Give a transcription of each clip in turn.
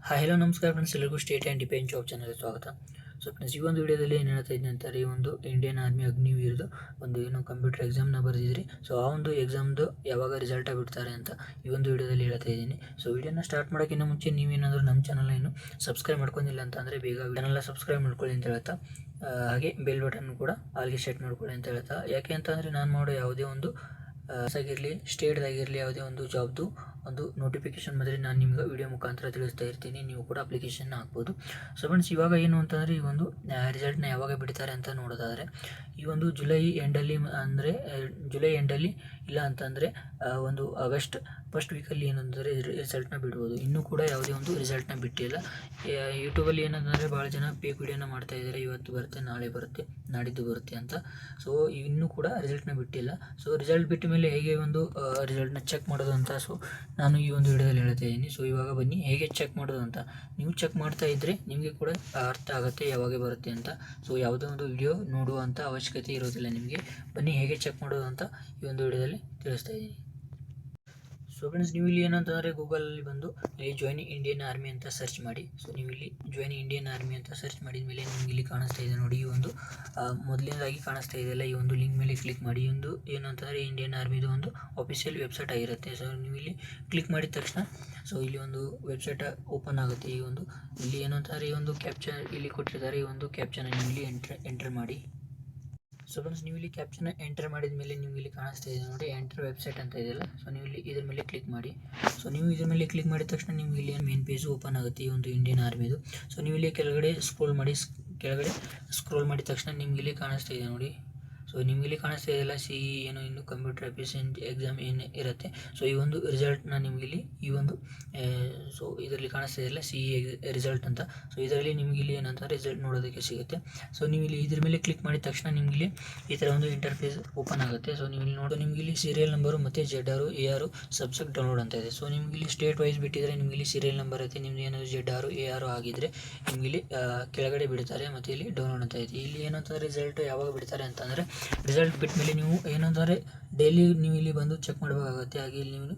Hi hello ನಮಸ್ಕಾರ friends, ಎಲ್ಲರಿಗೂ state and depend job ಚಾನಲ್ಗೆ ಸ್ವಾಗತ. ಸೊ ಫ್ರೆಂಡ್ಸ್, ಈ ಒಂದು ವಿಡಿಯೋದಲ್ಲಿ ಏನು ಹೇಳ್ತಾ ಇದ್ದೀನಿ ಅಂತಾರೆ, ಈ ಒಂದು ಇಂಡಿಯನ್ ಆರ್ಮಿ ಅಗ್ನಿವೀರ್ದು ಒಂದು ಏನು ಕಂಪ್ಯೂಟರ್ ಎಕ್ಸಾಮ್ನ ಬರೆದಿದ್ರಿ. ಸೊ ಆ ಒಂದು ಎಕ್ಸಾಮ್ದು ಯಾವಾಗ ರಿಸಲ್ಟ್ ಬಿಡ್ತಾರೆ ಅಂತ ಈ ಒಂದು ವಿಡಿಯೋದಲ್ಲಿ ಹೇಳ್ತಾ ಇದ್ದೀನಿ. ಸೊ ವಿಡಿಯೋನ ಸ್ಟಾರ್ಟ್ ಮಾಡೋಕ್ಕಿಂತ ಮುಂಚೆ ನೀವೇನಾದರೂ ನಮ್ಮ ಚಾನಲ್ನ ಇನ್ನೂ ಸಬ್ಸ್ಕ್ರೈಬ್ ಮಾಡ್ಕೊಂಡಿಲ್ಲ ಅಂತ ಅಂದರೆ ಬೇಗ ಚಾನಲ್ನ ಸಬ್ಸ್ಕ್ರೈಬ್ ಮಾಡ್ಕೊಳ್ಳಿ ಅಂತ ಹೇಳ್ತಾ, ಹಾಗೆ ಬೆಲ್ ಬಟನ್ ಕೂಡ ಆಲ್ಗೆ ಸೆಟ್ ಮಾಡ್ಕೊಳ್ಳಿ ಅಂತ ಹೇಳ್ತಾ. ಯಾಕೆ ಅಂತಂದರೆ ನಾನು ಮಾಡೋ ಯಾವುದೇ ಒಂದು ಆಗಿರಲಿ ಸ್ಟೇಟ್ದಾಗಿರಲಿ ಯಾವುದೇ ಒಂದು ಜಾಬ್ದು ಒಂದು ನೋಟಿಫಿಕೇಶನ್ ಬಂದರೆ ನಾನು ನಿಮ್ಗೆ ವಿಡಿಯೋ ಮುಖಾಂತರ ತಿಳಿಸ್ತಾ ಇರ್ತೀನಿ. ನೀವು ಕೂಡ ಅಪ್ಲಿಕೇಶನ್ ಹಾಕ್ಬೋದು. ಸೊ ಫ್ರೆಂಡ್ಸ್, ಇವಾಗ ಏನು ಅಂತಂದರೆ ಈ ಒಂದು ರಿಸಲ್ಟ್ನ ಯಾವಾಗ ಬಿಡ್ತಾರೆ ಅಂತ ನೋಡೋದಾದರೆ ಈ ಒಂದು ಜುಲೈ ಎಂಡಲ್ಲಿ, ಅಂದರೆ ಜುಲೈ ಎಂಡಲ್ಲಿ ಇಲ್ಲ ಅಂತಂದರೆ ಒಂದು ಆಗಸ್ಟ್ ಫಸ್ಟ್ ವೀಕಲ್ಲಿ ಏನಂದರೆ ರಿಸಲ್ಟ್ನ ಬಿಡ್ಬೋದು. ಇನ್ನೂ ಕೂಡ ಯಾವುದೇ ಒಂದು ರಿಸಲ್ಟ್ನ ಬಿಟ್ಟಿಲ್ಲ. ಯೂಟ್ಯೂಬಲ್ಲಿ ಏನಂತಂದರೆ ಭಾಳ ಜನ ಫೇಕ್ ವಿಡಿಯೋನ ಮಾಡ್ತಾ ಇದ್ದಾರೆ, ಇವತ್ತು ಬರುತ್ತೆ, ನಾಳೆ ಬರುತ್ತೆ, ನಾಡಿದ್ದು ಬರುತ್ತೆ ಅಂತ. ಸೊ ಇನ್ನೂ ಕೂಡ ರಿಸಲ್ಟ್ನ ಬಿಟ್ಟಿಲ್ಲ. ಸೊ ರಿಸಲ್ಟ್ ಬಿಟ್ಟ ಮೇಲೆ ಹೇಗೆ ಒಂದು ರಿಸಲ್ಟ್ನ ಚೆಕ್ ಮಾಡೋದು ಅಂತ ನಾನು ಈ ಒಂದು ವಿಡಿಯೋದಲ್ಲಿ ಹೇಳ್ತಾ ಇದ್ದೀನಿ. ಸೊ ಇವಾಗ ಬನ್ನಿ ಹೇಗೆ ಚೆಕ್ ಮಾಡೋದು ಅಂತ. ನೀವು ಚೆಕ್ ಮಾಡ್ತಾ ಇದ್ದರೆ ನಿಮಗೆ ಕೂಡ ಅರ್ಥ ಆಗುತ್ತೆ ಯಾವಾಗ ಬರುತ್ತೆ ಅಂತ. ಸೊ ಯಾವುದೇ ಒಂದು ವಿಡಿಯೋ ನೋಡುವಂಥ ಅವಶ್ಯಕತೆ ಇರೋದಿಲ್ಲ ನಿಮಗೆ. ಬನ್ನಿ ಹೇಗೆ ಚೆಕ್ ಮಾಡೋದು ಅಂತ ಈ ಒಂದು ವಿಡಿಯೋದಲ್ಲಿ ತಿಳಿಸ್ತಾ ಇದ್ದೀನಿ. ಸೊ ಫ್ರೆಂಡ್ಸ್, ನೀವು ಇಲ್ಲಿ ಏನಂತಂದರೆ ಗೂಗಲಲ್ಲಿ ಬಂದು ಇಲ್ಲಿ ಜಾಯಿನ್ ಇಂಡಿಯನ್ ಆರ್ಮಿ ಅಂತ ಸರ್ಚ್ ಮಾಡಿ. ಸೊ ನೀವು ಇಲ್ಲಿ ಜಾಯಿನ್ ಇಂಡಿಯನ್ ಆರ್ಮಿ ಅಂತ ಸರ್ಚ್ ಮಾಡಿದ ಮೇಲೆ ನಿಮ್ಗೆ ಇಲ್ಲಿ ಕಾಣಿಸ್ತಾ ಇದೆ ನೋಡಿ, ಈ ಒಂದು ಮೊದಲನೇದಾಗಿ ಕಾಣಿಸ್ತಾ ಇದೆಯಲ್ಲ, ಈ ಒಂದು ಲಿಂಕ್ ಮೇಲೆ ಕ್ಲಿಕ್ ಮಾಡಿ. ಈ ಒಂದು ಏನಂತಂದರೆ ಇಂಡಿಯನ್ ಆರ್ಮಿದು ಒಂದು ಅಫಿಷಿಯಲ್ ವೆಬ್ಸೈಟ್ ಆಗಿರುತ್ತೆ. ಸೊ ನೀವು ಇಲ್ಲಿ ಕ್ಲಿಕ್ ಮಾಡಿದ ತಕ್ಷಣ ಸೊ ಇಲ್ಲಿ ಒಂದು ವೆಬ್ಸೈಟ್ ಓಪನ್ ಆಗುತ್ತೆ. ಈ ಒಂದು ಇಲ್ಲಿ ಏನಂತಂದರೆ ಈ ಒಂದು ಕ್ಯಾಪ್ಚರ್ ಇಲ್ಲಿ ಕೊಟ್ಟಿರ್ತಾರೆ, ಈ ಒಂದು ಕ್ಯಾಪ್ಚರ್ನ ನೀವು ಇಲ್ಲಿ ಎಂಟರ್ ಮಾಡಿ. ಸೊ ಫ್ರೆಂಡ್ಸ್, ನೀವು ಇಲ್ಲಿ ಕ್ಯಾಪ್ಚರ್ನ ಎಂಟರ್ ಮಾಡಿದ ಮೇಲೆ ನಿಮ್ಗೆ ಇಲ್ಲಿ ಕಾಣಿಸ್ತಾ ಇದೆ ನೋಡಿ, ಎಂಟರ್ ವೆಬ್ಸೈಟ್ ಅಂತ ಇದೆಯಲ್ಲ. ಸೊ ನೀವು ಇಲ್ಲಿ ಇದ್ರ ಮೇಲೆ ಕ್ಲಿಕ್ ಮಾಡಿ. ಸೊ ನೀವು ಇದ್ರ ಮೇಲೆ ಕ್ಲಿಕ್ ಮಾಡಿದ ತಕ್ಷಣ ನಿಮ್ಗೆ ಇಲ್ಲಿ ಮೇನ್ ಪೇಜ್ ಓಪನ್ ಆಗುತ್ತೆ, ಈ ಒಂದು ಇಂಡಿಯನ್ ಆರ್ಮಿದು. ಸೊ ನೀವು ಇಲ್ಲಿ ಕೆಳಗಡೆ ಸ್ಕ್ರೋಲ್ ಮಾಡಿದ ತಕ್ಷಣ ನಿಮ್ಗೆ ಇಲ್ಲಿ ಕಾಣಿಸ್ತಾ ಇದೆ ನೋಡಿ. ಸೊ ನಿಮ್ಗೆ ಇಲ್ಲಿ ಕಾಣಿಸ್ತಾ ಇದೆಯಲ್ಲ, ಸಿ ಏನು ಇನ್ನು ಕಂಪ್ಯೂಟರ್ ಅಪ್ಲಿಕೇಶನ್ ಎಕ್ಸಾಮ್ ಏನು ಇರುತ್ತೆ. ಸೊ ಈ ಒಂದು ರಿಸಲ್ಟ್ನ ನಿಮ್ಗೆ ಇಲ್ಲಿ ಈ ಒಂದು ಸೊ ಇದರಲ್ಲಿ ಕಾಣಿಸ್ತಾ ಇದೆಯಲ್ಲ, ಸಿ ರಿಸಲ್ಟ್ ಅಂತ. ಸೊ ಇದರಲ್ಲಿ ನಿಮ್ಗೆ ಇಲ್ಲಿ ಏನಂತ ರಿಸಲ್ಟ್ ನೋಡೋದಕ್ಕೆ ಸಿಗುತ್ತೆ. ಸೊ ನೀವು ಇಲ್ಲಿ ಇದ್ರ ಮೇಲೆ ಕ್ಲಿಕ್ ಮಾಡಿದ ತಕ್ಷಣ ನಿಮ್ಗೆ ಇಲ್ಲಿ ಈ ಥರ ಒಂದು ಇಂಟರ್ಫೇಸ್ ಓಪನ್ ಆಗುತ್ತೆ. ಸೊ ನೀವು ಇಲ್ಲಿ ನೋಡಿ, ನಿಮ್ಗೆ ಇಲ್ಲಿ ಸೀರಿಯಲ್ ನಂಬರು ಮತ್ತು ZR AR ಸಬ್ಜೆಕ್ಟ್ ಡೌನ್ಲೋಡ್ ಅಂತ ಇದೆ. ಸೊ ನಿಮ್ಗೆ ಇಲ್ಲಿ ಸ್ಟೇಟ್ ವೈಸ್ ಬಿಟ್ಟಿದ್ರೆ ನಿಮ್ಗೆ ಇಲ್ಲಿ ಸೀರಿಯಲ್ ನಂಬರ್ ಐತೆ, ನಿಮ್ದು ಏನಾದರೂ ZR AR ಆಗಿದ್ದರೆ ನಿಮ್ಗೆ ಇಲ್ಲಿ ಕೆಳಗಡೆ ಬಿಡ್ತಾರೆ, ಮತ್ತು ಇಲ್ಲಿ ಡೌನ್ಲೋಡ್ ಅಂತ ಐತೆ. ಇಲ್ಲಿ ಏನಂತ ರಿಸಲ್ಟ್ ಯಾವಾಗ ಬಿಡ್ತಾರೆ ಅಂತಂದರೆ, ರಿಸಲ್ಟ್ ಬಿಟ್ಟ ಮೇಲೆ ನೀವು ಏನಂದರೆ ಡೈಲಿ ನೀವು ಇಲ್ಲಿ ಬಂದು ಚೆಕ್ ಮಾಡಬೇಕಾಗುತ್ತೆ. ಹಾಗೆ ಇಲ್ಲಿ ನೀವು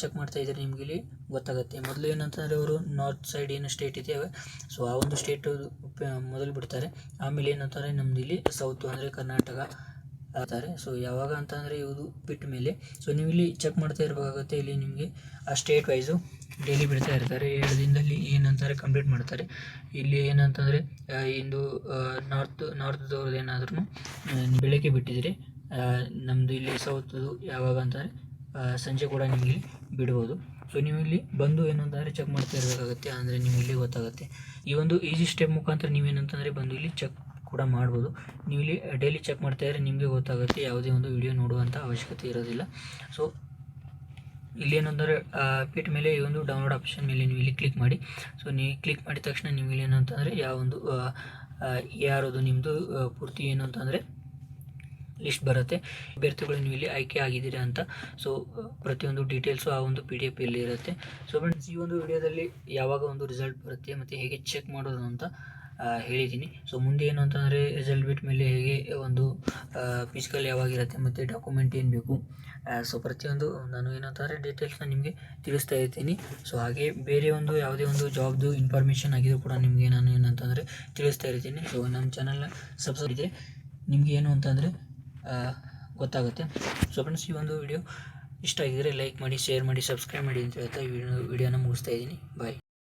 ಚೆಕ್ ಮಾಡ್ತಾ ಇದ್ದರೆ ನಿಮ್ಗೆ ಇಲ್ಲಿ ಗೊತ್ತಾಗುತ್ತೆ. ಮೊದಲು ಏನಂತಂದರೆ ಅವರು ನಾರ್ತ್ ಸೈಡ್ ಏನು ಸ್ಟೇಟ್ ಇದೆಯವೆ, ಸೊ ಆ ಒಂದು ಸ್ಟೇಟು ಮೊದಲು ಬಿಡ್ತಾರೆ. ಆಮೇಲೆ ಏನಂತಾರೆ ನಮ್ದು ಇಲ್ಲಿ ಸೌತು ಅಂದರೆ ಕರ್ನಾಟಕ ಆಗ್ತಾರೆ. ಸೊ ಯಾವಾಗ ಅಂತಂದರೆ ಇವುದು ಬಿಟ್ಟ ಮೇಲೆ ಸೊ ನೀವು ಇಲ್ಲಿ ಚೆಕ್ ಮಾಡ್ತಾ ಇರಬೇಕಾಗುತ್ತೆ. ಇಲ್ಲಿ ನಿಮಗೆ ಆ ಸ್ಟೇಟ್ ವೈಸು ಡೈಲಿ ಬಿಡ್ತಾ ಇರ್ತಾರೆ. 7 ದಿನದಲ್ಲಿ ಏನಂತಾರೆ ಕಂಪ್ಲೀಟ್ ಮಾಡ್ತಾರೆ. ಇಲ್ಲಿ ಏನಂತಂದರೆ ಇಂದು ನಾರ್ತ್ದವ್ರದ್ದು ಏನಾದ್ರೂ ಬೆಳಗ್ಗೆ ಬಿಟ್ಟಿದ್ರೆ, ನಮ್ಮದು ಇಲ್ಲಿ ಸೌತ್ದು ಯಾವಾಗ ಅಂತಂದರೆ ಸಂಜೆ ಕೂಡ ನಿಮಗೆ ಬಿಡ್ಬೋದು. ಸೊ ನೀವು ಇಲ್ಲಿ ಬಂದು ಏನಂತಂದರೆ ಚೆಕ್ ಮಾಡ್ತಾ ಇರಬೇಕಾಗುತ್ತೆ, ಅಂದರೆ ನಿಮಗೆ ಇಲ್ಲಿ ಗೊತ್ತಾಗುತ್ತೆ. ಈ ಒಂದು ಈಸಿ ಸ್ಟೆಪ್ ಮುಖಾಂತರ ನೀವೇನಂತಂದರೆ ಬಂದು ಇಲ್ಲಿ ಚೆಕ್ ಕೂಡ ಮಾಡ್ಬೋದು. ನೀವು ಇಲ್ಲಿ ಡೈಲಿ ಚೆಕ್ ಮಾಡ್ತಾ ಇದ್ದರೆ ನಿಮಗೆ ಗೊತ್ತಾಗುತ್ತೆ, ಯಾವುದೇ ಒಂದು ವಿಡಿಯೋ ನೋಡುವಂಥ ಅವಶ್ಯಕತೆ ಇರೋದಿಲ್ಲ. ಸೊ ಇಲ್ಲಿ ಏನಂದರೆ ಬಿಟ್ಟ ಮೇಲೆ ಈ ಒಂದು ಡೌನ್ಲೋಡ್ ಆಪ್ಷನ್ ಮೇಲೆ ನೀವು ಇಲ್ಲಿ ಕ್ಲಿಕ್ ಮಾಡಿ. ಸೊ ನೀವು ಕ್ಲಿಕ್ ಮಾಡಿದ ತಕ್ಷಣ ನೀವು ಇಲ್ಲಿ ಏನಂತಂದರೆ ಯಾವ ಒಂದು ಯಾರದು ನಿಮ್ಮದು ಪೂರ್ತಿ ಏನು ಅಂತಂದರೆ ಲಿಸ್ಟ್ ಬರುತ್ತೆ, ಅಭ್ಯರ್ಥಿಗಳು ನೀವು ಇಲ್ಲಿ ಆಯ್ಕೆ ಆಗಿದ್ದೀರಾ ಅಂತ. ಸೊ ಪ್ರತಿಯೊಂದು ಡೀಟೇಲ್ಸು ಆ ಒಂದು PDF ಇಲ್ಲಿ ಇರುತ್ತೆ. ಸೊ ಫ್ರೆಂಡ್ಸ್, ಈ ಒಂದು ವಿಡಿಯೋದಲ್ಲಿ ಯಾವಾಗ ಒಂದು ರಿಸಲ್ಟ್ ಬರುತ್ತೆ ಮತ್ತು ಹೇಗೆ ಚೆಕ್ ಮಾಡೋದು ಅಂತ ಹೇಳಿದ್ದೀನಿ. ಸೊ ಮುಂದೆ ಏನು ಅಂತಂದರೆ ರಿಸಲ್ಟ್ ಬಿಟ್ಟ ಮೇಲೆ ಹೇಗೆ ಒಂದು ಫಿಸಿಕಲ್ ಯಾವಾಗಿರುತ್ತೆ ಮತ್ತು ಡಾಕ್ಯುಮೆಂಟ್ ಏನು ಬೇಕು, ಸೊ ಪ್ರತಿಯೊಂದು ನಾನು ಏನಂತಂದರೆ ಡೀಟೇಲ್ಸ್ನ ನಿಮಗೆ ತಿಳಿಸ್ತಾ ಇರ್ತೀನಿ. ಸೊ ಹಾಗೆ ಬೇರೆ ಒಂದು ಯಾವುದೇ ಒಂದು ಜಾಬ್ದು ಇನ್ಫಾರ್ಮೇಷನ್ ಆಗಿದ್ರು ಕೂಡ ನಿಮಗೆ ನಾನು ಏನಂತಂದರೆ ತಿಳಿಸ್ತಾ ಇರ್ತೀನಿ. ಸೊ ನಮ್ಮ ಚಾನಲ್ನ ಸಬ್ಸ್ಕ್ರೈಬ್ ಇದ್ದರೆ ನಿಮಗೆ ಏನು ಅಂತಂದರೆ ಗೊತ್ತಾಗುತ್ತೆ. ಸೊ ಫ್ರೆಂಡ್ಸ್, ಈ ಒಂದು ವಿಡಿಯೋ ಇಷ್ಟ ಆಗಿದ್ದರೆ ಲೈಕ್ ಮಾಡಿ, ಶೇರ್ ಮಾಡಿ, ಸಬ್ಸ್ಕ್ರೈಬ್ ಮಾಡಿ ಅಂತ ಹೇಳ್ತಾ ಈ ವಿಡಿಯೋನ ಮುಗಿಸ್ತಾ ಇದ್ದೀನಿ. ಬಾಯ್.